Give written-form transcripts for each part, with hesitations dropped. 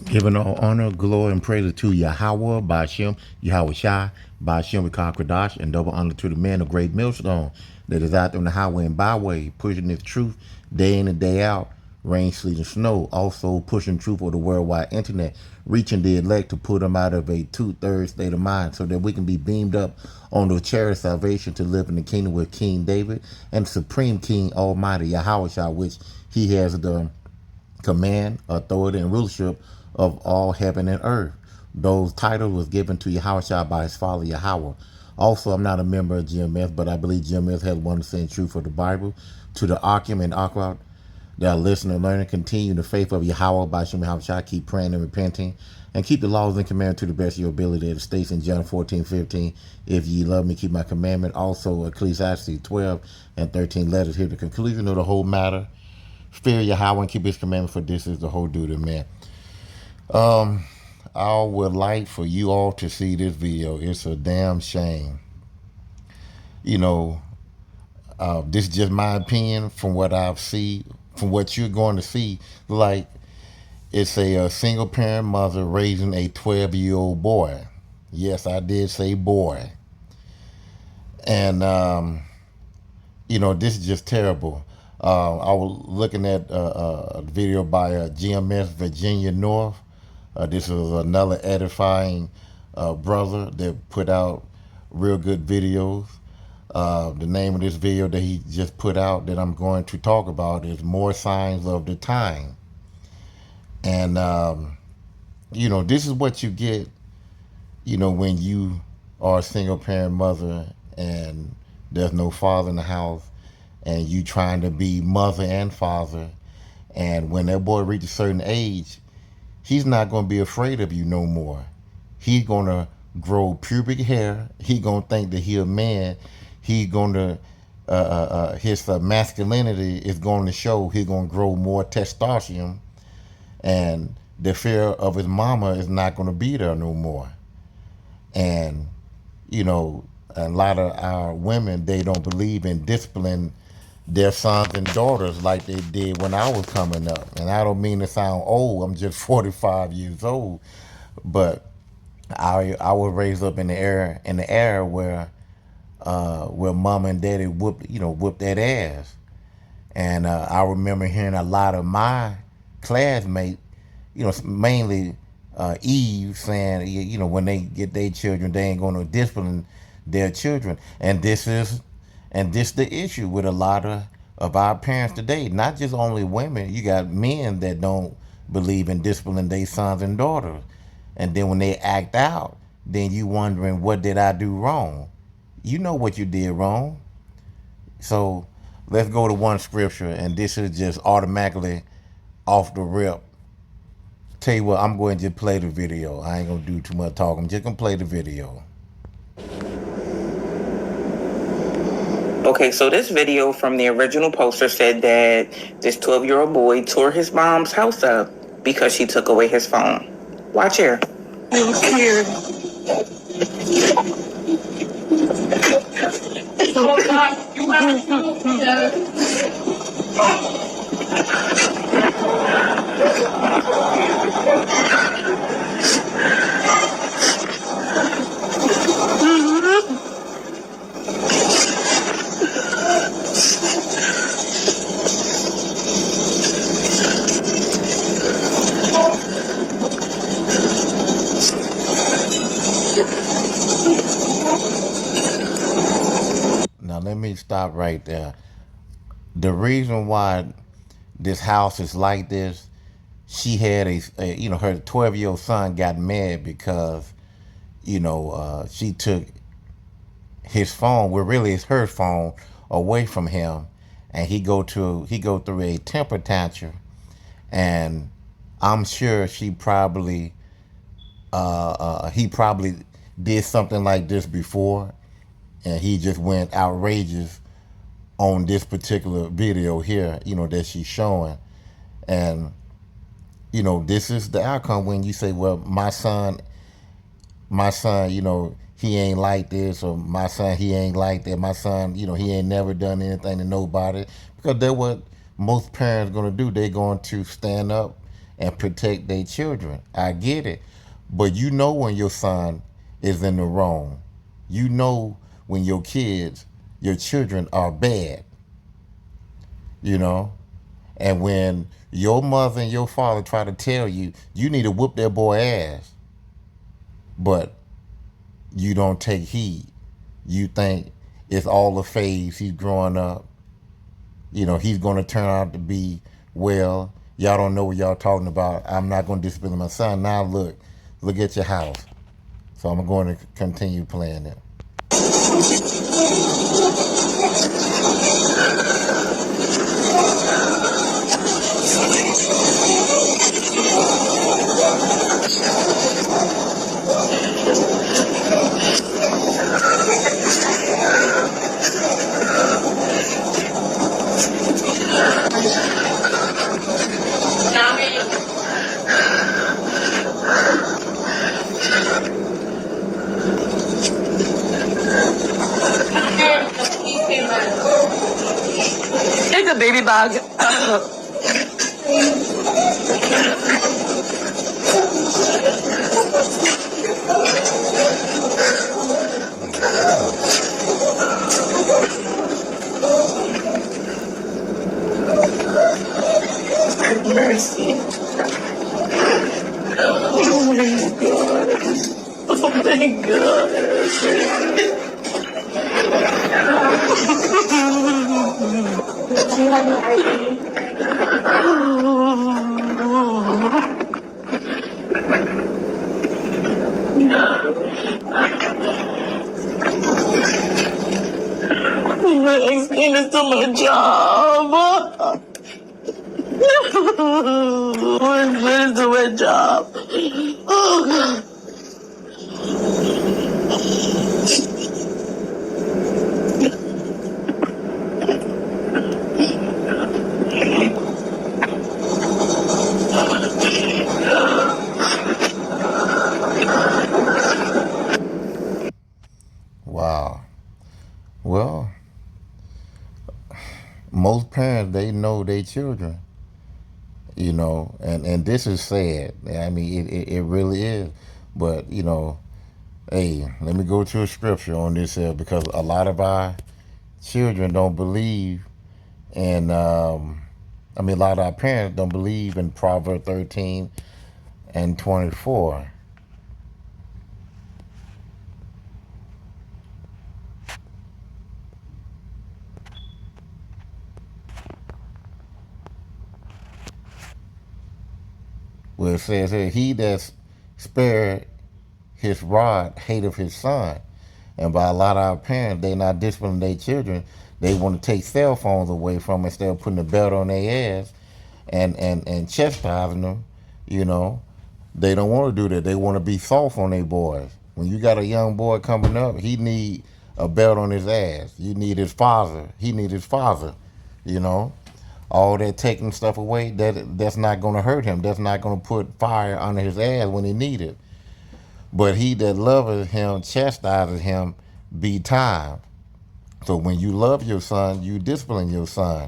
Giving all honor, glory, and praise to Yahweh, Ba'ashem, Yahweh Shai, Ba'ashem, Rekah Kradash, and double honor to the man of great millstone that is out there on the highway and byway, pushing this truth day in and day out, rain, sleet, and snow. Also pushing truth on the worldwide internet, reaching the elect to put them out of a two-thirds state of mind so that we can be beamed up on the chariot of salvation to live in the kingdom with King David and Supreme King Almighty Yahweh Shai, which he has the command, authority, and rulership of all heaven and earth. Those titles was given to Yahweh by his father Yahweh. Also, I'm not a member of GMS, but I believe GMS has one saying true for the Bible. To the Akim and Akwat that are listening and learning, continue the faith of Yahweh by Shem Yahweh. Keep praying and repenting, and keep the laws and commandments to the best of your ability. It states in John 14:15, if ye love me, keep my commandment. Also, Ecclesiastes 12 and 13 letters here. The conclusion of the whole matter: fear Yahweh and keep his commandment, for this is the whole duty, man. I would like for you all to see this video. It's a damn shame. You know, this is just my opinion from what I've seen, from what you're going to see. Like, it's a single parent mother raising a 12-year-old boy. Yes, I did say boy. And, this is just terrible. I was looking at a video by GMS Virginia North. This is another edifying brother that put out real good videos. The name of this video that he just put out that I'm going to talk about is More Signs of the Time. And, this is what you get, when you are a single parent mother and there's no father in the house and you trying to be mother and father. And when that boy reaches a certain age, he's not going to be afraid of you no more. He's going to grow pubic hair. He's going to think that he's a man. He's going to, his masculinity is going to show. He's going to grow more testosterone. And the fear of his mama is not going to be there no more. And, a lot of our women, they don't believe in discipline their sons and daughters like they did when I was coming up. And I don't mean to sound old. I'm just 45 years old. But I was raised up in the era where mom and daddy whooped that ass. And I remember hearing a lot of my classmates, mainly Eve, saying, when they get their children, they ain't going to discipline their children. And this the issue with a lot of our parents today. Not just only women. You got men that don't believe in disciplining their sons and daughters. And then when they act out, then you wondering, what did I do wrong? You know what you did wrong. So let's go to one scripture, and this is just automatically off the rip. Tell you what, I'm going to just play the video. I ain't going to do too much talking. I'm just going to play the video. Okay, so this video from the original poster said that this 12-year-old boy tore his mom's house up because she took away his phone. Watch here. I was scared. Oh God, you have Now let me stop right there. The reason why this house is like this, she had her 12-year-old son got mad because, she took his phone, well really it's her phone, away from him, and he go through a temper tantrum, and I'm sure he probably did something like this before, and he just went outrageous on this particular video here, that she's showing. And, this is the outcome when you say, well, my son, he ain't like this, or my son, he ain't like that. My son, he ain't never done anything to nobody. Because that's what most parents going to do. They're going to stand up and protect their children. I get it. But you know when your son is in the wrong. You know when your kids, your children are bad, you know? And when your mother and your father try to tell you, you need to whoop their boy ass, but you don't take heed. You think it's all a phase. He's growing up. You know, he's going to turn out to be well. Y'all don't know what y'all talking about. I'm not going to discipline my son. Now look at your house. So I'm going to continue playing it. It's a baby bug. Mercy. Oh my God. Oh my God. I explained to my job. I explained to my job. Oh God. Wow. Well, most parents, they know their children, you know, and this is sad. I mean, it really is. But, you know, hey, let me go to a scripture on this here because a lot of our children don't believe in, I mean, a lot of our parents don't believe in Proverbs 13 and 24. Where it says here, he that spared his rod hateth his son. And by a lot of our parents, they not disciplining their children. They want to take cell phones away from them instead of putting a belt on their ass and chastising them, you know. They don't want to do that. They want to be soft on their boys. When you got a young boy coming up, he need a belt on his ass. You need his father. He need his father, you know. All that taking stuff away, that's not going to hurt him. That's not going to put fire under his ass when he need it. But he that loveth him chastises him be time. So when you love your son, you discipline your son.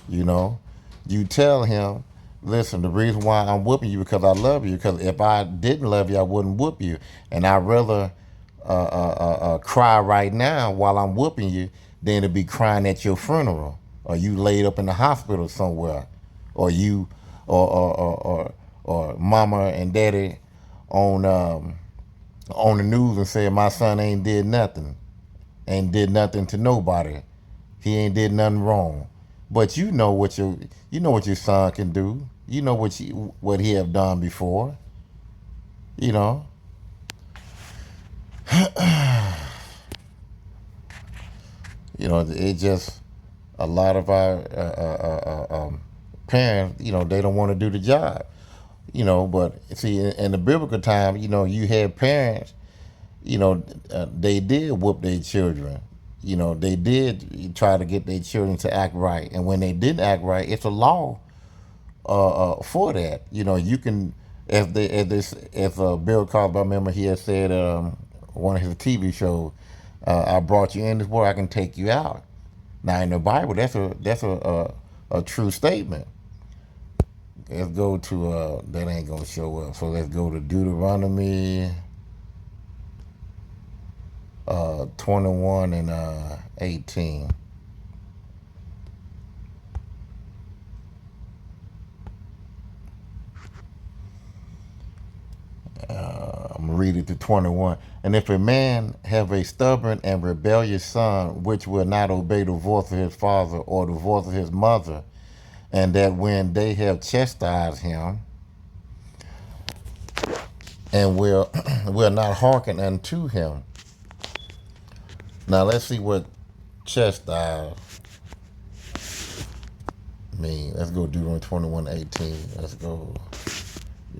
You know, you tell him, listen, the reason why I'm whooping you because I love you. Because if I didn't love you, I wouldn't whoop you. And I'd rather cry right now while I'm whooping you than to be crying at your funeral, or you laid up in the hospital somewhere, or you, or mama and daddy on the news and said my son ain't did nothing to nobody. He ain't did nothing wrong. But you know what your son can do. You know what he have done before. You know. You know, it just a lot of our parents, you know, they don't want to do the job. You know, but see, in the biblical time, you know, you had parents, you know, they did whoop their children. You know, they did try to get their children to act right. And when they didn't act right, it's a law for that. You know, you can, as Bill Cosby, I remember he had said one of his TV shows, I brought you in this world, I can take you out. Now in the Bible, that's a true statement. let's go to that ain't gonna show up. So let's go to Deuteronomy 21 and 18. I'm gonna read it to 21. And if a man have a stubborn and rebellious son, which will not obey the voice of his father or the voice of his mother, and that when they have chastised him, and will not hearken unto him. Now let's see what chastise mean. Let's go Deuteronomy 21:18. Let's go.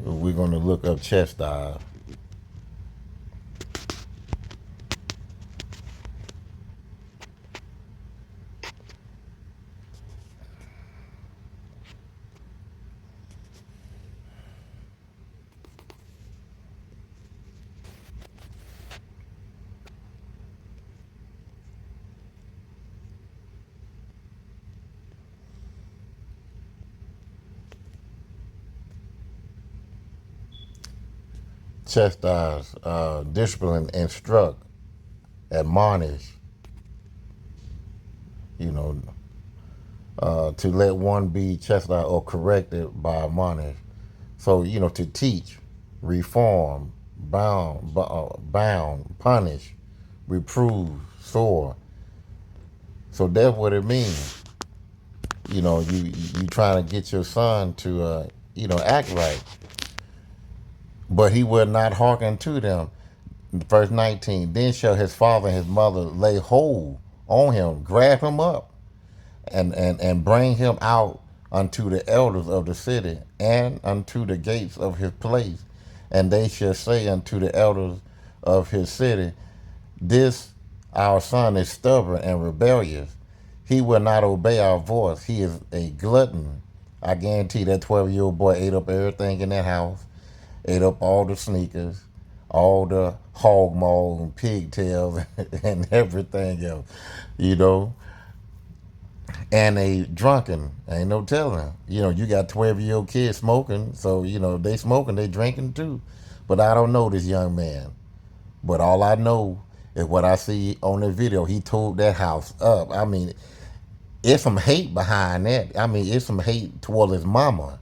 We're going to look up chastise. Chastise, discipline, instruct, admonish, you know, to let one be chastised or corrected by admonish. So, to teach, reform, bound, punish, reprove, soar. So that's what it means. You trying to get your son to, act right. But he will not hearken to them. Verse 19, then shall his father and his mother lay hold on him, grab him up, and bring him out unto the elders of the city and unto the gates of his place. And they shall say unto the elders of his city, this our son is stubborn and rebellious. He will not obey our voice. He is a glutton. I guarantee that 12-year-old boy ate up everything in that house, ate up all the sneakers, all the hog maw and pigtails and everything else, And a drunken, ain't no telling. You got 12-year-old kids smoking, so, they smoking, they drinking too. But I don't know this young man. But all I know is what I see on the video. He tore that house up. I mean, it's some hate behind that. I mean, it's some hate toward his mama,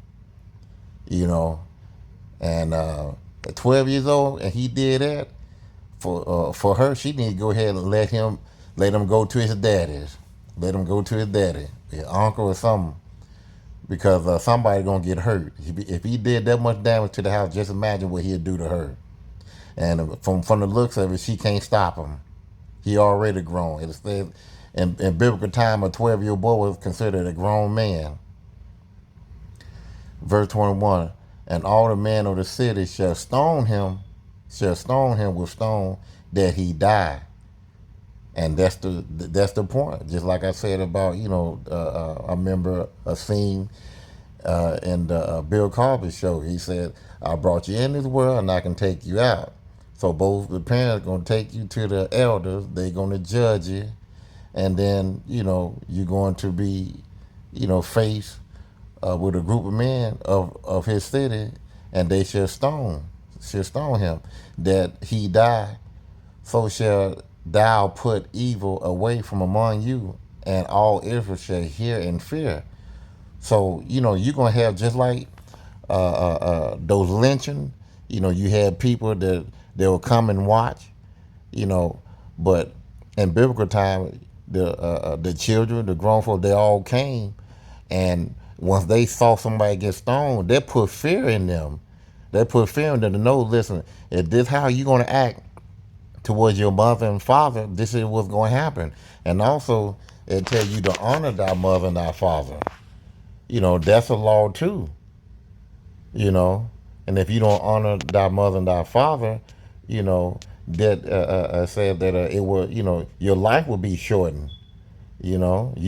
And at 12 years old, and he did that for her. She need to go ahead and let him go to his daddy's. Let him go to his daddy, his uncle or something, because somebody gonna get hurt. If he did that much damage to the house, just imagine what he'd do to her. And from the looks of it, she can't stop him. He already grown. It says in biblical time, a 12-year-old boy was considered a grown man. Verse 21, and all the men of the city shall stone him with stone that he die. And that's the point. Just like I said about, I remember a scene in the Bill Cosby show. He said, I brought you in this world and I can take you out. So both the parents are going to take you to the elders. They're going to judge you. And then, you're going to be, faced with a group of men of his city, and they shall stone him, that he die. So shall thou put evil away from among you, and all Israel shall hear and fear. So, you're going to have just like those lynching, you had people that they will come and watch, but in biblical time, the children, the grown folks, they all came, and once they saw somebody get stoned, they put fear in them. They put fear in them to know, listen, if this how you going to act towards your mother and father, this is what's going to happen. And also, it tell you to honor thy mother and thy father. That's a law too. And if you don't honor thy mother and thy father, that said that it will, your life will be shortened. You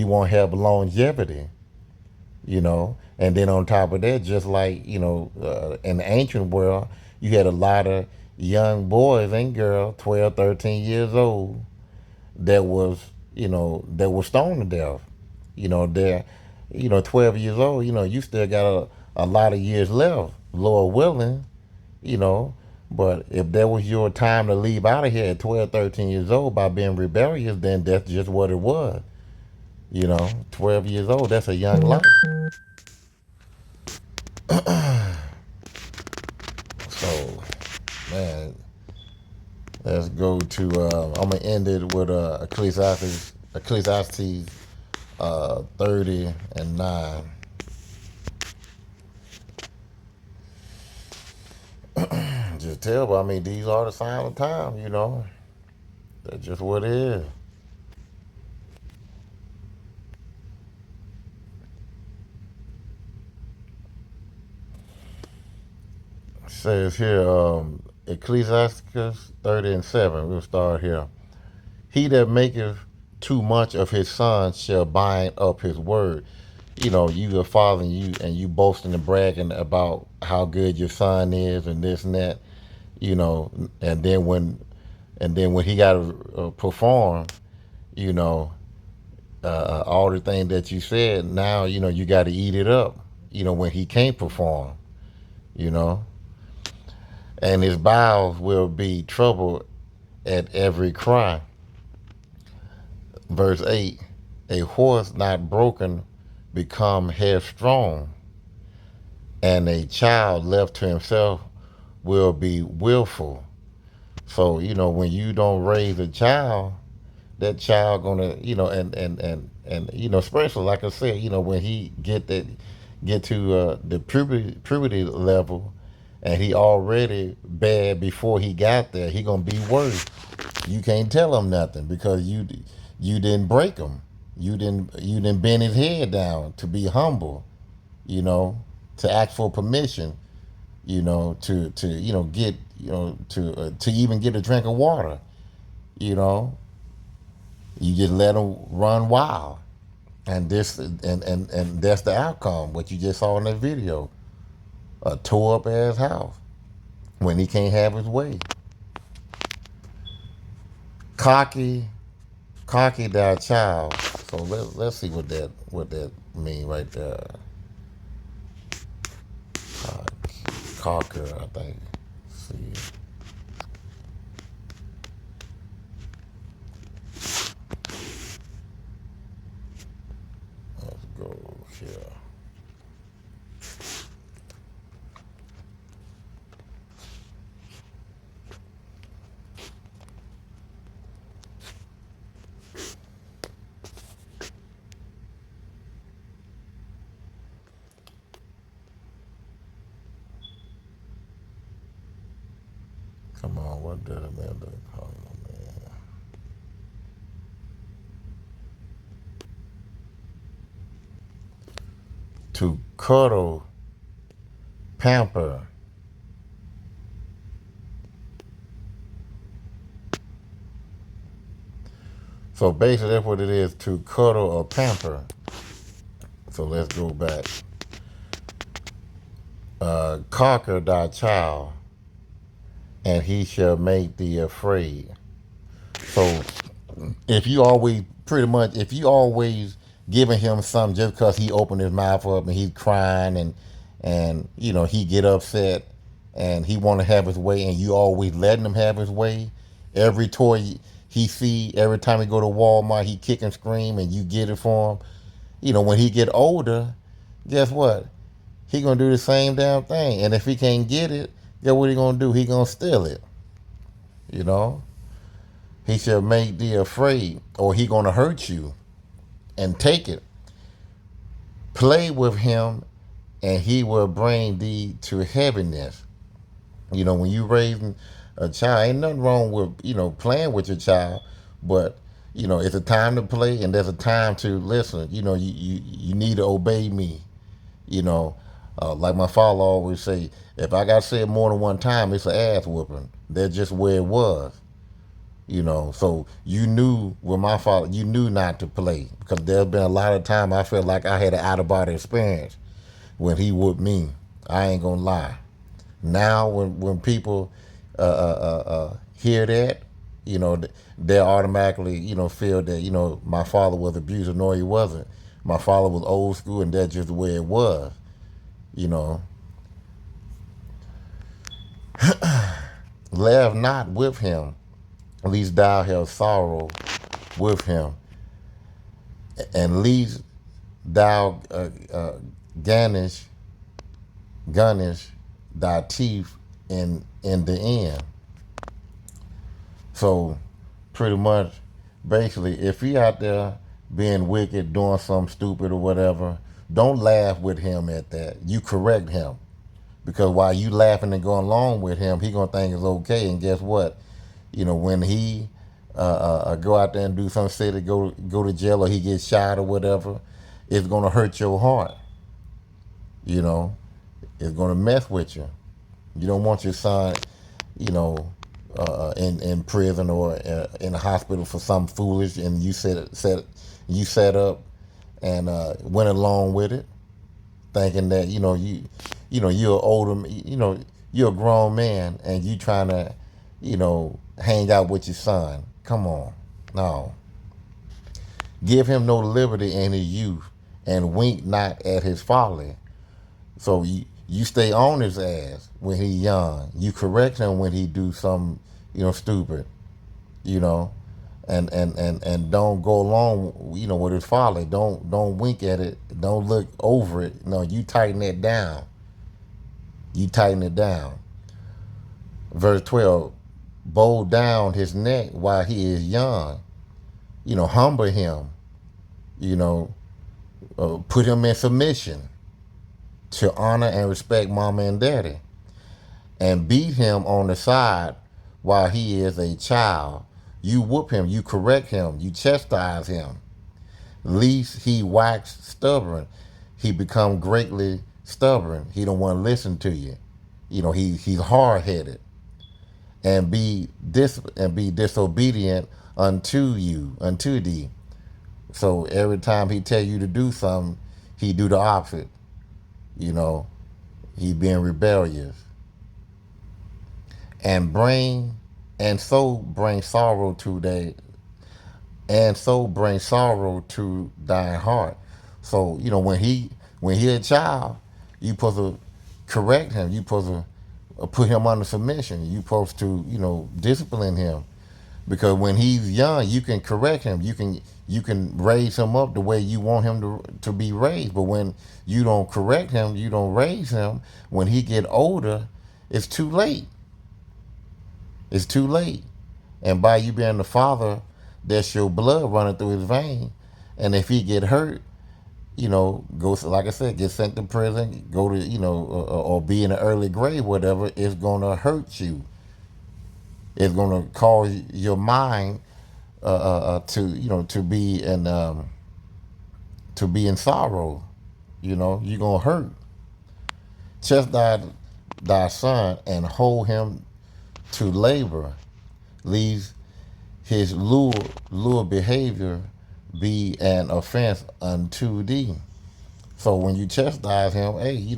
won't have longevity. And then on top of that, just like, in the ancient world, you had a lot of young boys and girls, 12, 13 years old, that was, that was stoned to death. They're, 12 years old, you still got a lot of years left, Lord willing, you know. But if that was your time to leave out of here at 12, 13 years old by being rebellious, then that's just what it was. 12 years old, that's a young life. So, man, let's go to, I'm going to end it with Ecclesiastes 30 and 9. Just tell, but I mean, these are the signs of time. That's just what it is. It says here, Ecclesiastes 30 and 7. We'll start here. He that maketh too much of his son shall bind up his word. You a father, and you boasting and bragging about how good your son is and this and that, and then when he got to perform, you know, all the things that you said, now you got to eat it up. When he can't perform, you know, and his bowels will be troubled at every cry. Verse 8: a horse not broken become headstrong, and a child left to himself will be willful. So when you don't raise a child, that child gonna and especially like I said, when he get to the puberty level, and he already bad before he got there, he gonna be worse. You can't tell him nothing because you didn't break him. You didn't bend his head down to be humble. You know, to ask for permission. To get to even get a drink of water. You know, you just let him run wild, and that's the outcome. What you just saw in that video, a tore up ass house when he can't have his way. Cocky, cocky thy child. So let's see what that mean right there. Cocker, I think. Let's see. Let's go here. Come on, what did Amanda call man? To cuddle, pamper. So basically that's what it is, to cuddle or pamper. So let's go back. Conquer thy child, and he shall make thee afraid. So if you always giving him something just because he opened his mouth up and he's crying and he get upset and he want to have his way, and you always letting him have his way, every toy he see, every time he go to Walmart, he kick and scream and you get it for him. When he get older, guess what? He gonna do the same damn thing. And if he can't get it, guess what he gonna do? He gonna steal it. He shall make thee afraid, or he gonna hurt you and take it. Play with him, and he will bring thee to heaviness. When you raising a child, ain't nothing wrong with playing with your child, but it's a time to play and there's a time to listen. You need to obey me. Like my father always say, if I got said more than one time, it's an ass whooping. That's just where it was. So you knew with my father, you knew not to play, because there's been a lot of time I felt like I had an out of body experience when he whooped me. I ain't gonna lie. Now when people hear that, they automatically feel that my father was abusive. No, he wasn't. My father was old school, and that's just the way it was. You know, laugh not with him, at least thou have sorrow with him, and least thou garnish thy teeth in the end. So pretty much, basically, if he out there being wicked, doing something stupid or whatever, don't laugh with him at that. You correct him. Because while you laughing and going along with him, he gonna think it's okay. And guess what? You know, when he go out there and do something silly, go to jail, or he gets shot or whatever, it's gonna hurt your heart. You know, it's gonna mess with you. You don't want your son, you know, in prison or in a hospital for something foolish, and you set up and went along with it, thinking that you're older, you're a grown man, and you trying to, hang out with your son. Come on, no. Give him no liberty in his youth, and wink not at his folly. So you stay on his ass when he young. You correct him when he do something, stupid, you know, and don't go along, with his folly. Don't wink at it. Don't look over it. No, you tighten it down. You tighten it down. Verse 12, bow down his neck while he is young. Humble him. Put him in submission to honor and respect mama and daddy, and beat him on the side while he is a child. You whoop him, you correct him, you chastise him. Lest he wax stubborn, he become greatly stubborn. He don't want to listen to you. He's hard headed, and be disobedient unto thee. So every time he tell you to do something, he do the opposite. He being rebellious. And so bring sorrow to thy heart. So, when he a child, you supposed to correct him. You supposed to put him under submission. You supposed to, discipline him. Because when he's young, you can correct him. You can raise him up the way you want him to be raised. But when you don't correct him, you don't raise him, when he get older, it's too late. It's too late. And by you being the father, that's your blood running through his vein. And if he get hurt, go, like I said, get sent to prison, go to, or be in an early grave, whatever, it's going to hurt you. It's going to cause your mind to be in sorrow. You're going to hurt. Chastise thy son and hold him to labor, leaves his lure behavior be an offense unto thee. So when you chastise him, hey, he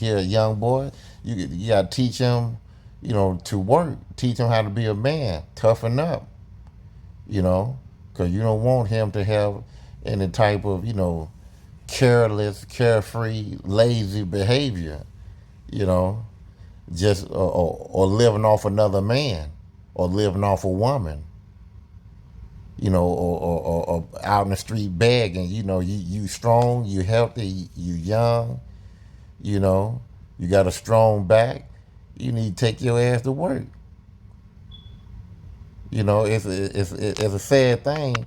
a young boy, you got to teach him, to work, teach him how to be a man, toughen up, because you don't want him to have any type of, careless, carefree, lazy behavior, just or living off another man, or living off a woman, or out in the street begging. You strong, you healthy, you young, you got a strong back. You need to take your ass to work. It's a sad thing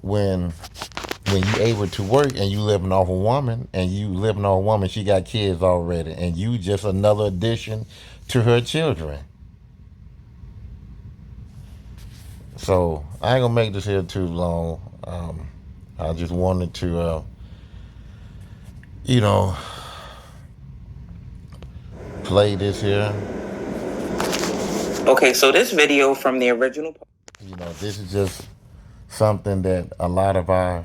when you able to work and you living off a woman, she got kids already, and you just another addition to her children. So I ain't gonna make this here too long. I just wanted to, play this here. Okay, so this video from the original. This is just something that a lot of our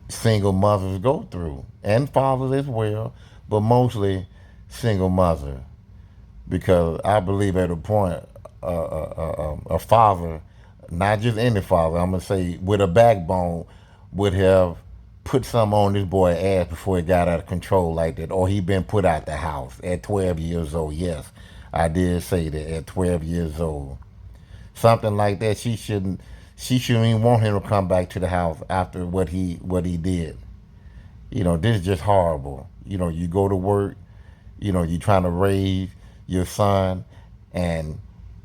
single mothers go through, and fathers as well, but mostly single mother, because I believe at a point a father, not just any father, I'm gonna say with a backbone, would have put something on this boy's ass before it got out of control like that, or he been put out the house at 12 years old. Yes, I did say that at 12 years old. Something like that. She shouldn't even want him to come back to the house after what he did. This is just horrible. You go to work, you trying to raise your son, and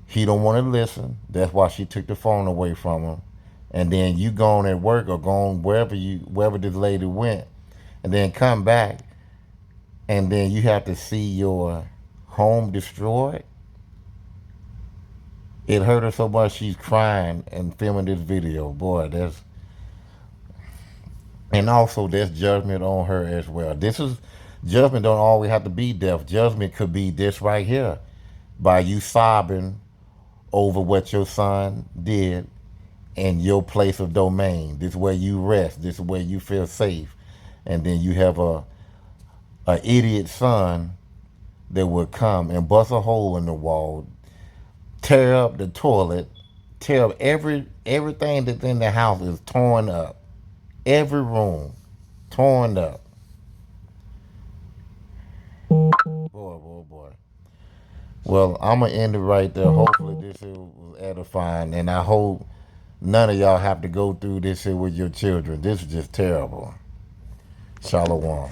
he don't want to listen. That's why she took the phone away from him. And then you gone at work or gone wherever this lady went, and then come back, and then you have to see your home destroyed. It hurt her so much she's crying and filming this video. Boy, and also there's judgment on her as well. This is judgment don't always have to be death. Judgment could be this right here, by you sobbing over what your son did in your place of domain. This is where you rest. This is where you feel safe. And then you have a idiot son that would come and bust a hole in the wall, tear up the toilet, tear up everything that's in the house is torn up. Every room torn up. Boy, boy, boy. Well, I'm going to end it right there. Hopefully this was edifying, and I hope none of y'all have to go through this here with your children. This is just terrible. Shalom.